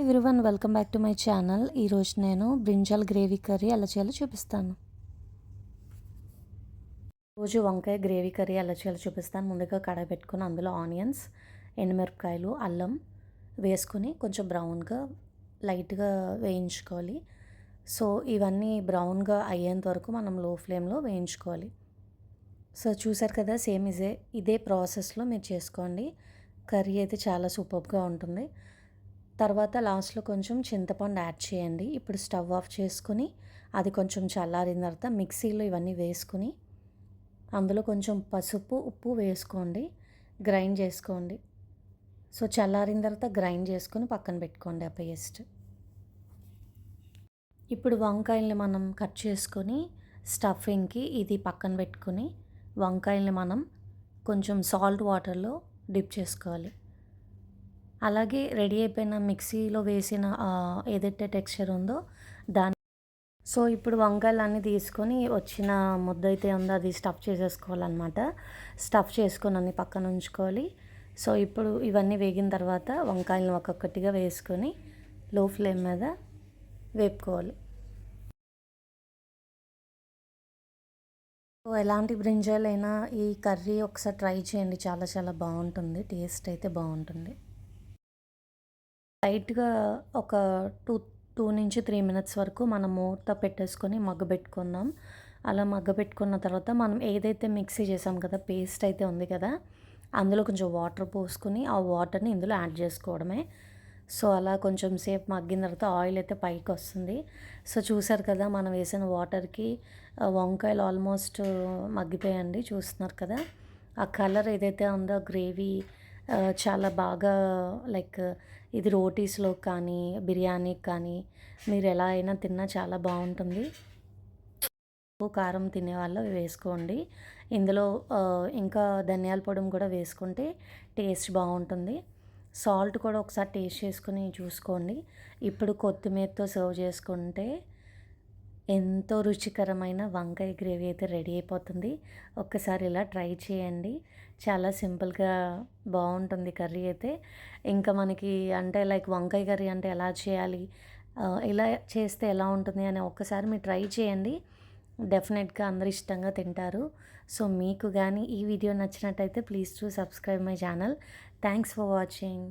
Everyone welcome back to my channel. ఈరోజు నేను brinjal gravy curry ఎలా చేయాలో చూపిస్తాను. రోజు వంకాయ గ్రేవీ కర్రీ ఎలా చేయాలో చూపిస్తాను. ముందుగా కడాయి పెట్టుకుని అందులో ఆనియన్స్, ఎండుమిరపకాయలు, అల్లం వేసుకొని కొంచెం బ్రౌన్గా లైట్గా వేయించుకోవాలి. సో ఇవన్నీ బ్రౌన్గా అయ్యేంత వరకు మనం లో ఫ్లేమ్లో వేయించుకోవాలి. సో చూసారు కదా, సేమ్ ఇదే ప్రాసెస్లో మీరు చేసుకోండి. కర్రీ అయితే చాలా సూపర్గా ఉంటుంది. తర్వాత లాస్ట్లో కొంచెం చింతపండు యాడ్ చేయండి. ఇప్పుడు స్టవ్ ఆఫ్ చేసుకుని అది కొంచెం చల్లారిన తర్వాత మిక్సీలో ఇవన్నీ వేసుకుని అందులో కొంచెం పసుపు, ఉప్పు వేసుకోండి, గ్రైండ్ చేసుకోండి. సో చల్లారిన తర్వాత గ్రైండ్ చేసుకొని పక్కన పెట్టుకోండి ఆ పేస్ట్. ఇప్పుడు వంకాయల్ని మనం కట్ చేసుకొని స్టఫింగ్కి ఇది పక్కన పెట్టుకుని వంకాయల్ని మనం కొంచెం సాల్ట్ వాటర్లో డిప్ చేసుకోవాలి. అలాగే రెడీ అయిపోయిన మిక్సీలో వేసిన ఏదైతే టెక్స్చర్ ఉందో దాన్ని సో ఇప్పుడు వంకాయలన్నీ తీసుకొని వచ్చిన ముద్ద అయితే ఉందో అది స్టఫ్ చేసేసుకోవాలన్నమాట. స్టఫ్ చేసుకొని అన్ని పక్కన ఉంచుకోవాలి. సో ఇప్పుడు ఇవన్నీ వేగిన తర్వాత వంకాయలను ఒక్కొక్కటిగా వేసుకొని లో ఫ్లేమ్ మీద వేపుకోవాలి. సో ఎలాంటి బ్రింజాలైనా ఈ కర్రీ ఒకసారి ట్రై చేయండి, చాలా చాలా బాగుంటుంది, టేస్ట్ అయితే బాగుంటుంది. లైట్గా ఒక 2 నుంచి 3 మినిట్స్ వరకు మనం మూత పెట్టేసుకొని మగ్గబెట్టుకుందాం. అలా మగ్గబెట్టుకున్న తర్వాత మనం ఏదైతే మిక్సీ చేసాం కదా, పేస్ట్ అయితే ఉంది కదా, అందులో కొంచెం వాటర్ పోసుకొని ఆ వాటర్ని ఇందులో యాడ్ చేసుకోవడమే. సో అలా కొంచెం సేపు మగ్గిన తర్వాత ఆయిల్ అయితే పైకి వస్తుంది. సో చూసారు కదా, మనం వేసిన వాటర్కి వంకాయలు ఆల్మోస్ట్ మగ్గిపోయండి, చూస్తున్నారు కదా. ఆ కలర్ ఏదైతే ఉందో గ్రేవీ చాలా బాగా లైక్ ఇది రోటీస్లో కానీ బిర్యానీకి కానీ మీరు ఎలా అయినా తిన్నా చాలా బాగుంటుంది. కారం తినేవాళ్ళు వేసుకోండి. ఇందులో ఇంకా ధనియాల పొడి కూడా వేసుకుంటే టేస్ట్ బాగుంటుంది. సాల్ట్ కూడా ఒకసారి టేస్ట్ చేసుకుని చూసుకోండి. ఇప్పుడు కొత్తిమీరతో సర్వ్ చేసుకుంటే ఎంతో రుచికరమైన వంకాయ గ్రేవీ అయితే రెడీ అయిపోతుంది. ఒక్కసారి ఇలా ట్రై చేయండి, చాలా సింపుల్గా బాగుంటుంది కర్రీ అయితే. ఇంకా మనకి అంటే లైక్ వంకాయ కర్రీ అంటే ఎలా చేయాలి, ఇలా చేస్తే ఎలా ఉంటుంది అని ఒక్కసారి మీరు ట్రై చేయండి. డెఫినెట్గా అందరు ఇష్టంగా తింటారు. సో మీకు కానీ ఈ వీడియో నచ్చినట్టయితే please to subscribe my channel. Thanks for watching.